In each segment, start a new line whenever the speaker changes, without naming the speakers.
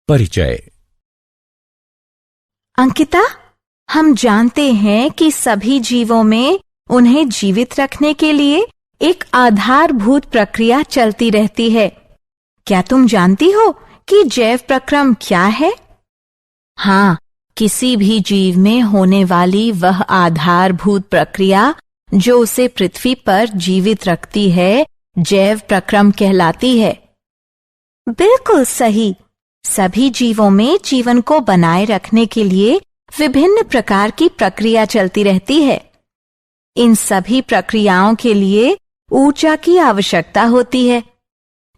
परिचय।
अंकिता, हम जानते हैं कि सभी जीवों में उन्हें जीवित रखने के लिए एक आधारभूत प्रक्रिया चलती रहती है। क्या तुम जानती हो कि जैव प्रक्रम क्या है? हाँ, किसी भी जीव में होने वाली वह आधारभूत प्रक्रिया जो उसे पृथ्वी पर जीवित रखती है, जैव प्रक्रम कहलाती है। बिल्कुल सही। सभी जीवों में जीवन को बनाए रखने के लिए विभिन्न प्रकार की प्रक्रिया चलती रहती है। इन सभी प्रक्रियाओं के लिए ऊर्जा की आवश्यकता होती है।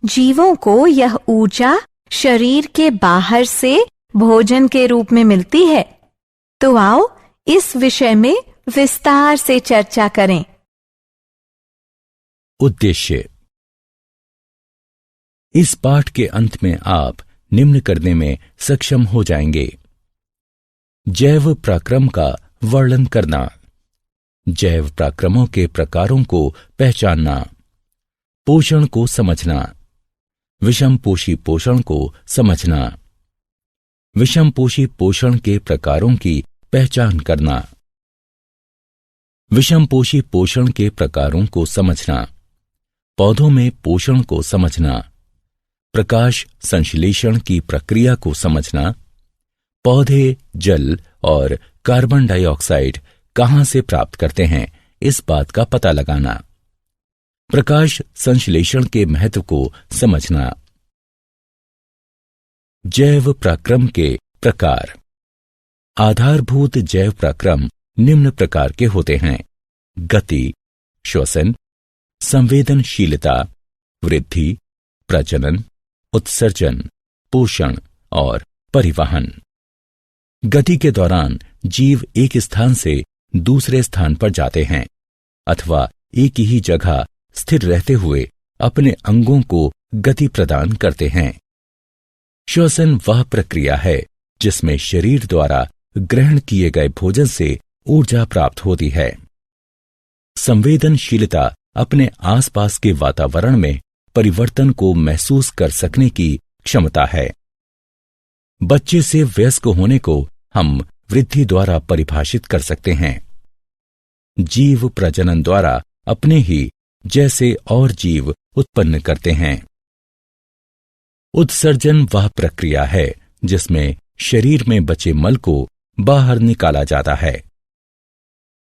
जीवों को यह ऊर्जा शरीर के बाहर से भोजन के रूप में मिलती है। तो आओ इस विषय में विस्तार से चर्चा करें।
उद्देश्य। इस पाठ के अंत में आप निम्न करने में सक्षम हो जाएंगे: जैव प्रक्रम का वर्णन करना, जैव प्रक्रमों के प्रकारों को पहचानना, पोषण को समझना, विषमपोषी पोषण को समझना, विषमपोषी पोषण के प्रकारों की पहचान करना, विषमपोषी पोषण के प्रकारों को समझना, पौधों में पोषण को समझना, प्रकाश संश्लेषण की प्रक्रिया को समझना, पौधे जल और कार्बन डाइऑक्साइड कहां से प्राप्त करते हैं इस बात का पता लगाना, प्रकाश संश्लेषण के महत्व को समझना। जैव प्रक्रम के प्रकार। आधारभूत जैव प्रक्रम निम्न प्रकार के होते हैं: गति, श्वसन, संवेदनशीलता, वृद्धि, प्रजनन, उत्सर्जन, पोषण और परिवहन। गति के दौरान जीव एक स्थान से दूसरे स्थान पर जाते हैं अथवा एक ही जगह स्थिर रहते हुए अपने अंगों को गति प्रदान करते हैं। श्वसन वह प्रक्रिया है जिसमें शरीर द्वारा ग्रहण किए गए भोजन से ऊर्जा प्राप्त होती है। संवेदनशीलता अपने आसपास के वातावरण में परिवर्तन को महसूस कर सकने की क्षमता है। बच्चे से वयस्क होने को हम वृद्धि द्वारा परिभाषित कर सकते हैं। जीव प्रजनन द्वारा अपने ही जैसे और जीव उत्पन्न करते हैं। उत्सर्जन वह प्रक्रिया है जिसमें शरीर में बचे मल को बाहर निकाला जाता है।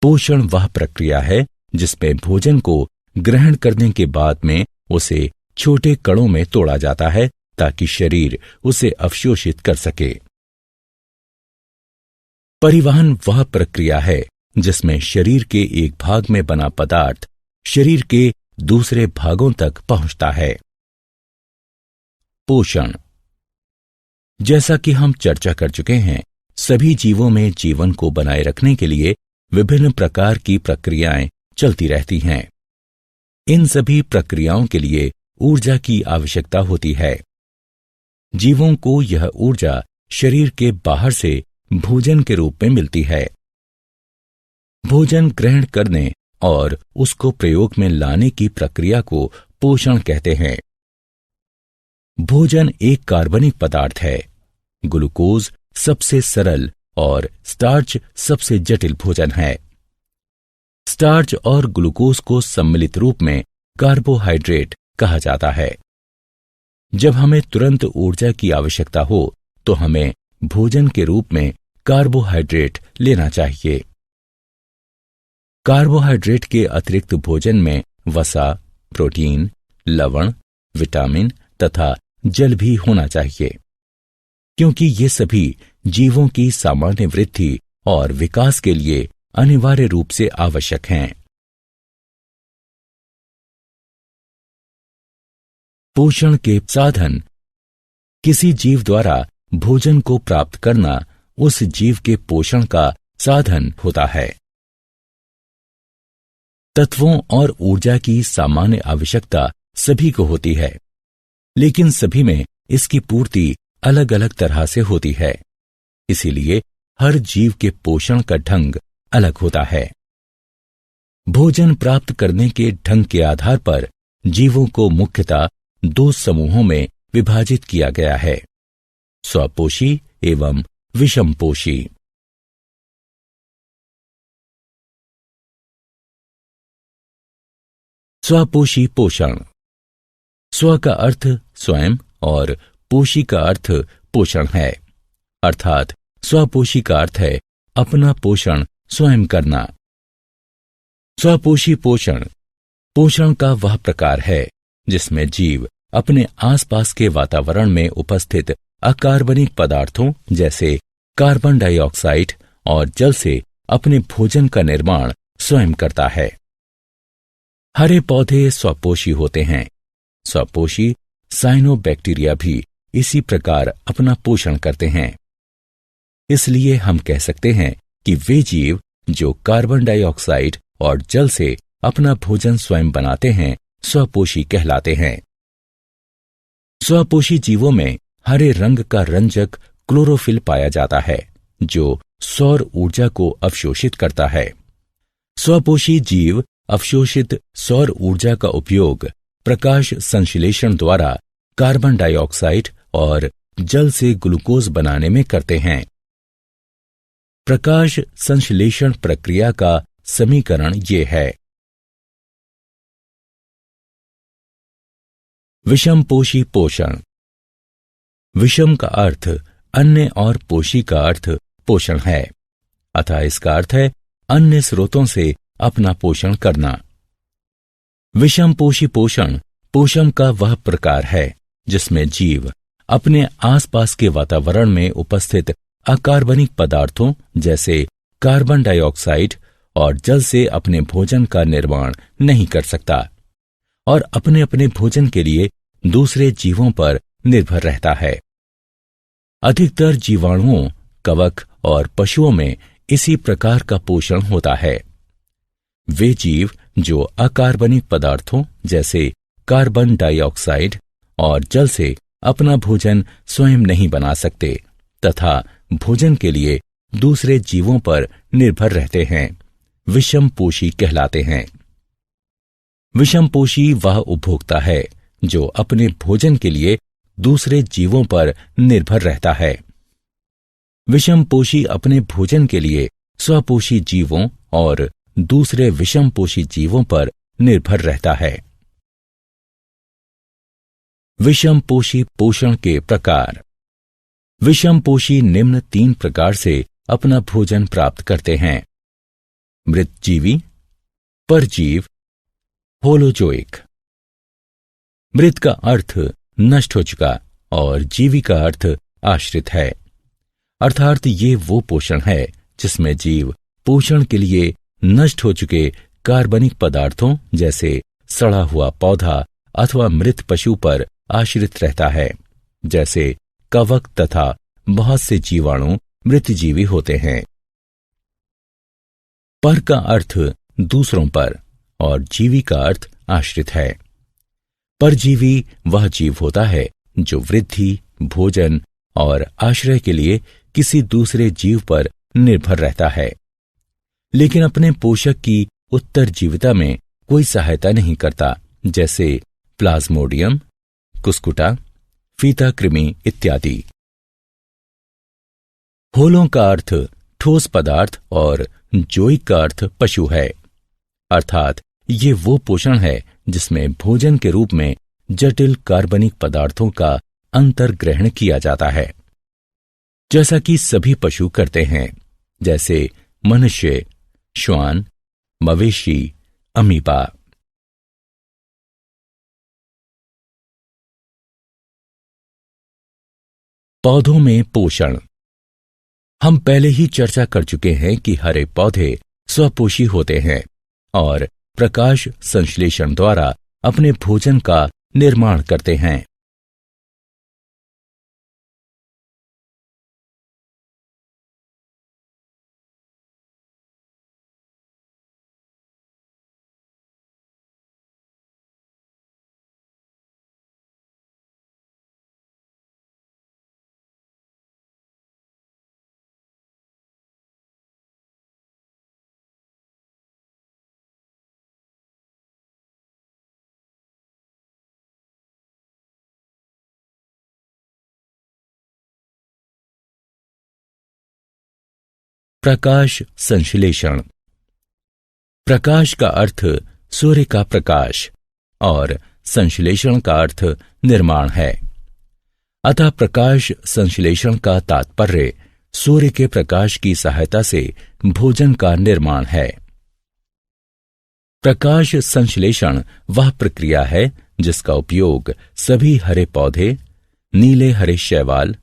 पोषण वह प्रक्रिया है जिसमें भोजन को ग्रहण करने के बाद में उसे छोटे कणों में तोड़ा जाता है ताकि शरीर उसे अवशोषित कर सके। परिवहन वह प्रक्रिया है जिसमें शरीर के एक भाग में बना पदार्थ शरीर के दूसरे भागों तक पहुंचता है। पोषण। जैसा कि हम चर्चा कर चुके हैं, सभी जीवों में जीवन को बनाए रखने के लिए विभिन्न प्रकार की प्रक्रियाएं चलती रहती हैं। इन सभी प्रक्रियाओं के लिए ऊर्जा की आवश्यकता होती है। जीवों को यह ऊर्जा शरीर के बाहर से भोजन के रूप में मिलती है। भोजन ग्रहण करने और उसको प्रयोग में लाने की प्रक्रिया को पोषण कहते हैं। भोजन एक कार्बनिक पदार्थ है। ग्लूकोज सबसे सरल और स्टार्च सबसे जटिल भोजन है। स्टार्च और ग्लूकोज को सम्मिलित रूप में कार्बोहाइड्रेट कहा जाता है। जब हमें तुरंत ऊर्जा की आवश्यकता हो तो हमें भोजन के रूप में कार्बोहाइड्रेट लेना चाहिए। कार्बोहाइड्रेट के अतिरिक्त भोजन में वसा, प्रोटीन, लवण, विटामिन तथा जल भी होना चाहिए, क्योंकि ये सभी जीवों की सामान्य वृद्धि और विकास के लिए अनिवार्य रूप से आवश्यक हैं। पोषण के साधन। किसी जीव द्वारा भोजन को प्राप्त करना उस जीव के पोषण का साधन होता है। तत्वों और ऊर्जा की सामान्य आवश्यकता सभी को होती है, लेकिन सभी में इसकी पूर्ति अलग अलग तरह से होती है। इसीलिए हर जीव के पोषण का ढंग अलग होता है। भोजन प्राप्त करने के ढंग के आधार पर जीवों को मुख्यतः दो समूहों में विभाजित किया गया है: स्वपोषी एवं विषमपोषी। स्वपोषी पोषण। स्व का अर्थ स्वयं और पोषी का अर्थ पोषण है, अर्थात स्वपोषी का अर्थ है अपना पोषण स्वयं करना। स्वपोषी पोषण पोषण का वह प्रकार है जिसमें जीव अपने आसपास के वातावरण में उपस्थित अकार्बनिक पदार्थों जैसे कार्बन डाइऑक्साइड और जल से अपने भोजन का निर्माण स्वयं करता है। हरे पौधे स्वपोषी होते हैं। स्वपोषी साइनोबैक्टीरिया भी इसी प्रकार अपना पोषण करते हैं। इसलिए हम कह सकते हैं कि वे जीव जो कार्बन डाइऑक्साइड और जल से अपना भोजन स्वयं बनाते हैं स्वपोषी कहलाते हैं। स्वपोषी जीवों में हरे रंग का रंजक क्लोरोफिल पाया जाता है जो सौर ऊर्जा को अवशोषित करता है। स्वपोषी जीव अवशोषित सौर ऊर्जा का उपयोग प्रकाश संश्लेषण द्वारा कार्बन डाइऑक्साइड और जल से ग्लूकोज बनाने में करते हैं। प्रकाश संश्लेषण प्रक्रिया का समीकरण ये है। विषमपोषी पोषण। विषम का अर्थ अन्य और पोषी का अर्थ पोषण है, अतः इसका अर्थ है अन्य स्रोतों से अपना पोषण करना। विषमपोषी पोषण पोषण का वह प्रकार है जिसमें जीव अपने आसपास के वातावरण में उपस्थित अकार्बनिक पदार्थों जैसे कार्बन डाइऑक्साइड और जल से अपने भोजन का निर्माण नहीं कर सकता और अपने अपने भोजन के लिए दूसरे जीवों पर निर्भर रहता है। अधिकतर जीवाणुओं, कवक और पशुओं में इसी प्रकार का पोषण होता है। वे जीव जो अकार्बनिक पदार्थों जैसे कार्बन डाइऑक्साइड और जल से अपना भोजन स्वयं नहीं बना सकते तथा भोजन के लिए दूसरे जीवों पर निर्भर रहते हैं, विषमपोषी कहलाते हैं। विषमपोषी वह उपभोक्ता है जो अपने भोजन के लिए दूसरे जीवों पर निर्भर रहता है। विषमपोषी अपने भोजन के लिए स्वपोषी जीवों और दूसरे विषमपोषी जीवों पर निर्भर रहता है। विषमपोषी पोषण के प्रकार। विषमपोषी निम्न 3 प्रकार से अपना भोजन प्राप्त करते हैं: मृतजीवी, परजीव, होलोजोइक। मृत का अर्थ नष्ट हो चुका और जीवी का अर्थ आश्रित है, अर्थात ये वो पोषण है जिसमें जीव पोषण के लिए नष्ट हो चुके कार्बनिक पदार्थों जैसे सड़ा हुआ पौधा अथवा मृत पशु पर आश्रित रहता है। जैसे कवक तथा बहुत से जीवाणु मृतजीवी होते हैं। पर का अर्थ दूसरों पर और जीवी का अर्थ आश्रित है। परजीवी वह जीव होता है जो वृद्धि, भोजन और आश्रय के लिए किसी दूसरे जीव पर निर्भर रहता है, लेकिन अपने पोषक की उत्तरजीविता में कोई सहायता नहीं करता, जैसे प्लाज्मोडियम, कुस्कुटा, फीता कृमि इत्यादि। होलों का अर्थ ठोस पदार्थ और जोइक का अर्थ पशु है, अर्थात ये वो पोषण है जिसमें भोजन के रूप में जटिल कार्बनिक पदार्थों का अंतर्ग्रहण किया जाता है, जैसा कि सभी पशु करते हैं, जैसे मनुष्य, श्वान, मवेशी, अमीबा। पौधों में पोषण। हम पहले ही चर्चा कर चुके हैं कि हरे पौधे स्वपोषी होते हैं और प्रकाश संश्लेषण द्वारा अपने भोजन का निर्माण करते हैं। प्रकाश संश्लेषण। प्रकाश का अर्थ सूर्य का प्रकाश और संश्लेषण का अर्थ निर्माण है। अतः प्रकाश संश्लेषण का तात्पर्य सूर्य के प्रकाश की सहायता से भोजन का निर्माण है। प्रकाश संश्लेषण वह प्रक्रिया है जिसका उपयोग सभी हरे पौधे, नीले हरे शैवाल,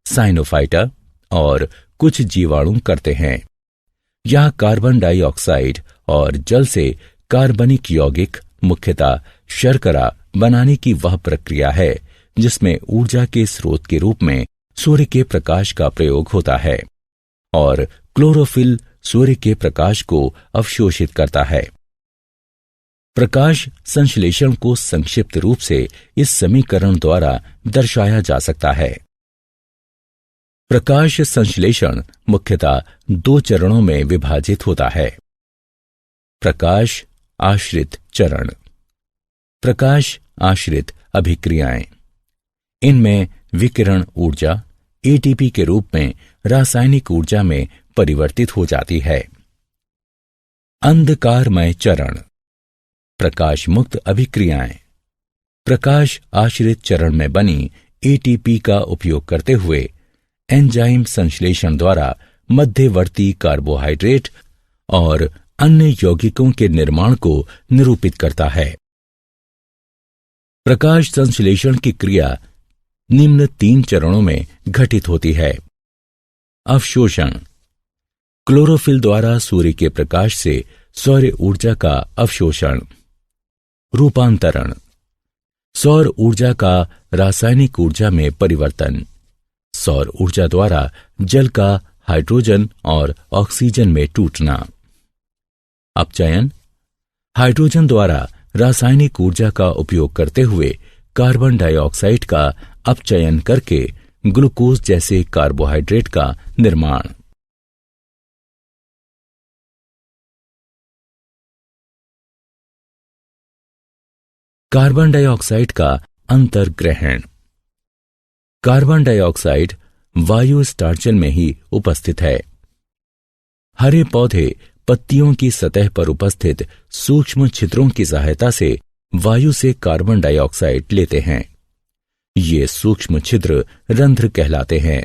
साइनोफाइटा और कुछ जीवाणु करते हैं। यह कार्बन डाइऑक्साइड और जल से कार्बनिक यौगिक, मुख्यतः शर्करा बनाने की वह प्रक्रिया है जिसमें ऊर्जा के स्रोत के रूप में सूर्य के प्रकाश का प्रयोग होता है और क्लोरोफिल सूर्य के प्रकाश को अवशोषित करता है। प्रकाश संश्लेषण को संक्षिप्त रूप से इस समीकरण द्वारा दर्शाया जा सकता है। प्रकाश संश्लेषण मुख्यतः 2 चरणों में विभाजित होता है। प्रकाश आश्रित चरण, प्रकाश आश्रित अभिक्रियाएं। इनमें विकिरण ऊर्जा एटीपी के रूप में रासायनिक ऊर्जा में परिवर्तित हो जाती है। अंधकारमय चरण, प्रकाश मुक्त अभिक्रियाएं। प्रकाश आश्रित चरण में बनी एटीपी का उपयोग करते हुए एंजाइम संश्लेषण द्वारा मध्यवर्ती कार्बोहाइड्रेट और अन्य यौगिकों के निर्माण को निरूपित करता है। प्रकाश संश्लेषण की क्रिया निम्न 3 चरणों में घटित होती है। अवशोषण, क्लोरोफिल द्वारा सूर्य के प्रकाश से सौर ऊर्जा का अवशोषण। रूपांतरण, सौर ऊर्जा का रासायनिक ऊर्जा में परिवर्तन। सौर ऊर्जा द्वारा जल का हाइड्रोजन और ऑक्सीजन में टूटना। अपचयन, हाइड्रोजन द्वारा रासायनिक ऊर्जा का उपयोग करते हुए कार्बन डाइऑक्साइड का अपचयन करके ग्लूकोज जैसे कार्बोहाइड्रेट का निर्माण। कार्बन डाइऑक्साइड का अंतर्ग्रहण। कार्बन डाइऑक्साइड वायु स्टार्चन में ही उपस्थित है। हरे पौधे पत्तियों की सतह पर उपस्थित सूक्ष्म छिद्रों की सहायता से वायु से कार्बन डाइऑक्साइड लेते हैं। ये सूक्ष्म छिद्र रंध्र कहलाते हैं।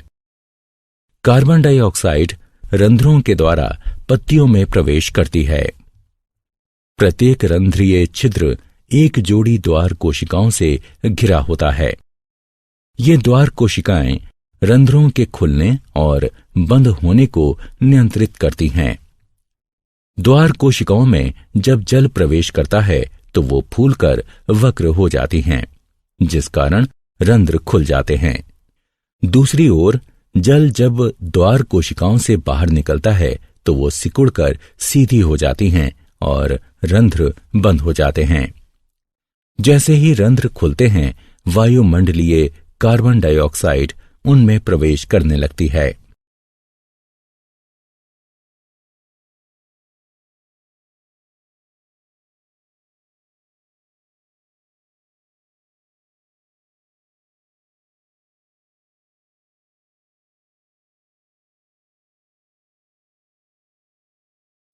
कार्बन डाइऑक्साइड रंध्रों के द्वारा पत्तियों में प्रवेश करती है। प्रत्येक रंध्रीय छिद्र एक जोड़ी द्वार कोशिकाओं से घिरा होता है। ये द्वार कोशिकाएं रंध्रों के खुलने और बंद होने को नियंत्रित करती हैं। द्वार कोशिकाओं में जब जल प्रवेश करता है तो वो फूलकर वक्र हो जाती हैं, जिस कारण रंध्र खुल जाते हैं। दूसरी ओर जल जब द्वार कोशिकाओं से बाहर निकलता है तो वो सिकुड़कर सीधी हो जाती हैं और रंध्र बंद हो जाते हैं। जैसे ही रंध्र खुलते हैं, वायुमंडलीय कार्बन डाइऑक्साइड उनमें प्रवेश करने लगती है।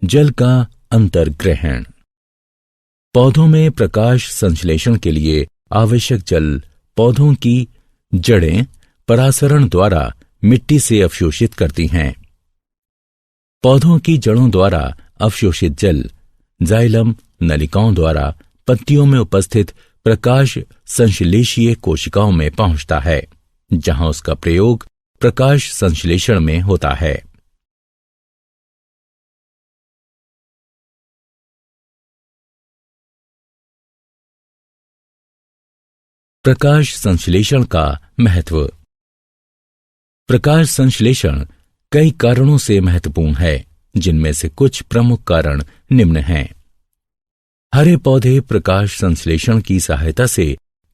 जल का अंतर्ग्रहण। पौधों में प्रकाश संश्लेषण के लिए आवश्यक जल पौधों की जड़ें परासरण द्वारा मिट्टी से अवशोषित करती हैं। पौधों की जड़ों द्वारा अवशोषित जल जाइलम नलिकाओं द्वारा पत्तियों में उपस्थित प्रकाश संश्लेषीय कोशिकाओं में पहुंचता है, जहां उसका प्रयोग प्रकाश संश्लेषण में होता है। प्रकाश संश्लेषण का महत्व। प्रकाश संश्लेषण कई कारणों से महत्वपूर्ण है, जिनमें से कुछ प्रमुख कारण निम्न हैं। हरे पौधे प्रकाश संश्लेषण की सहायता से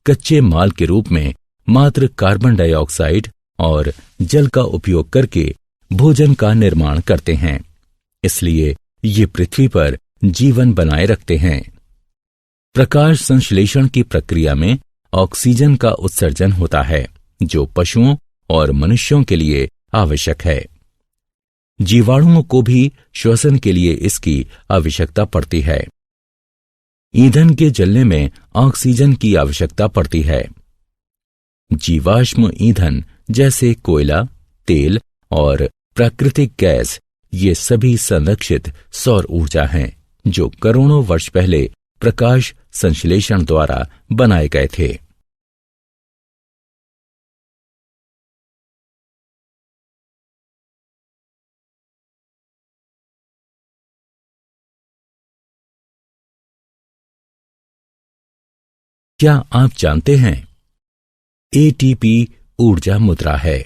कच्चे माल के रूप में मात्र कार्बन डाइऑक्साइड और जल का उपयोग करके भोजन का निर्माण करते हैं, इसलिए ये पृथ्वी पर जीवन बनाए रखते हैं। प्रकाश संश्लेषण की प्रक्रिया में ऑक्सीजन का उत्सर्जन होता है, जो पशुओं और मनुष्यों के लिए आवश्यक है। जीवाणुओं को भी श्वसन के लिए इसकी आवश्यकता पड़ती है। ईंधन के जलने में ऑक्सीजन की आवश्यकता पड़ती है। जीवाश्म ईंधन जैसे कोयला, तेल और प्राकृतिक गैस, ये सभी संरक्षित सौर ऊर्जा हैं जो करोड़ों वर्ष पहले प्रकाश संश्लेषण द्वारा बनाए गए थे। क्या आप जानते हैं एटीपी ऊर्जा मुद्रा है।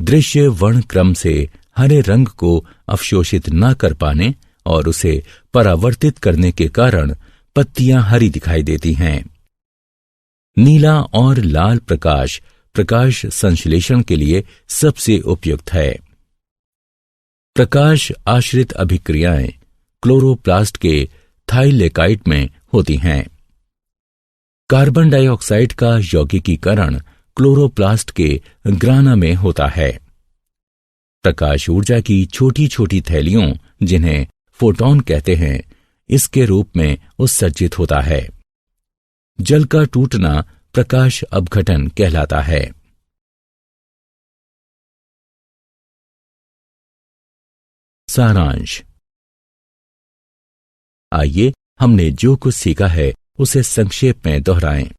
दृश्य वर्ण क्रम से हरे रंग को अवशोषित न कर पाने और उसे परावर्तित करने के कारण पत्तियां हरी दिखाई देती हैं। नीला और लाल प्रकाश प्रकाश संश्लेषण के लिए सबसे उपयुक्त है। प्रकाश आश्रित अभिक्रियाएं क्लोरोप्लास्ट के थाइलेकाइट में होती हैं। कार्बन डाइऑक्साइड का यौगिकीकरण क्लोरोप्लास्ट के ग्राना में होता है। प्रकाश ऊर्जा की छोटी छोटी थैलियों, जिन्हें फोटॉन कहते हैं, इसके रूप में उत्सर्जित होता है। जल का टूटना प्रकाश अपघटन कहलाता है। सारांश। आइए हमने जो कुछ सीखा है उसे संक्षेप में दोहराएं।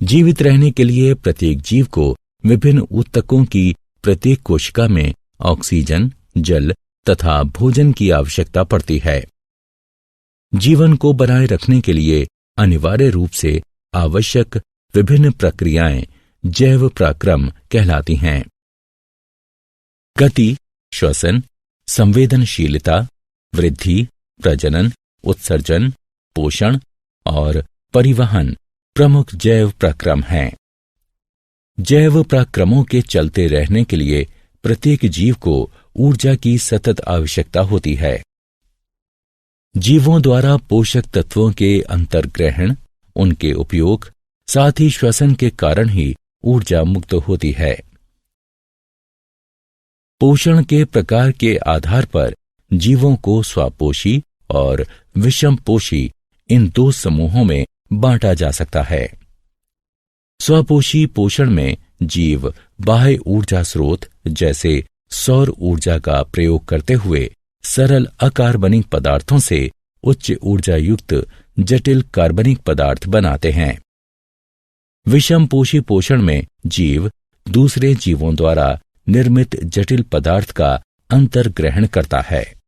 जीवित रहने के लिए प्रत्येक जीव को विभिन्न ऊतकों की प्रत्येक कोशिका में ऑक्सीजन, जल तथा भोजन की आवश्यकता पड़ती है। जीवन को बनाए रखने के लिए अनिवार्य रूप से आवश्यक विभिन्न प्रक्रियाएं जैव पराक्रम कहलाती हैं। गति, श्वसन, संवेदनशीलता, वृद्धि, प्रजनन, उत्सर्जन, पोषण और परिवहन प्रमुख जैव पराक्रम हैं। जैव पराक्रमों के चलते रहने के लिए प्रत्येक जीव को ऊर्जा की सतत आवश्यकता होती है। जीवों द्वारा पोषक तत्वों के अंतर्ग्रहण, उनके उपयोग, साथ ही श्वसन के कारण ही ऊर्जा मुक्त होती है। पोषण के प्रकार के आधार पर जीवों को स्वापोषी और विषमपोषी इन दो समूहों में बांटा जा सकता है। स्वपोषी पोषण में जीव बाह्य ऊर्जा स्रोत जैसे सौर ऊर्जा का प्रयोग करते हुए सरल अकार्बनिक पदार्थों से उच्च ऊर्जा युक्त जटिल कार्बनिक पदार्थ बनाते हैं। विषमपोषी पोषण में जीव दूसरे जीवों द्वारा निर्मित जटिल पदार्थ का अंतर्ग्रहण करता है।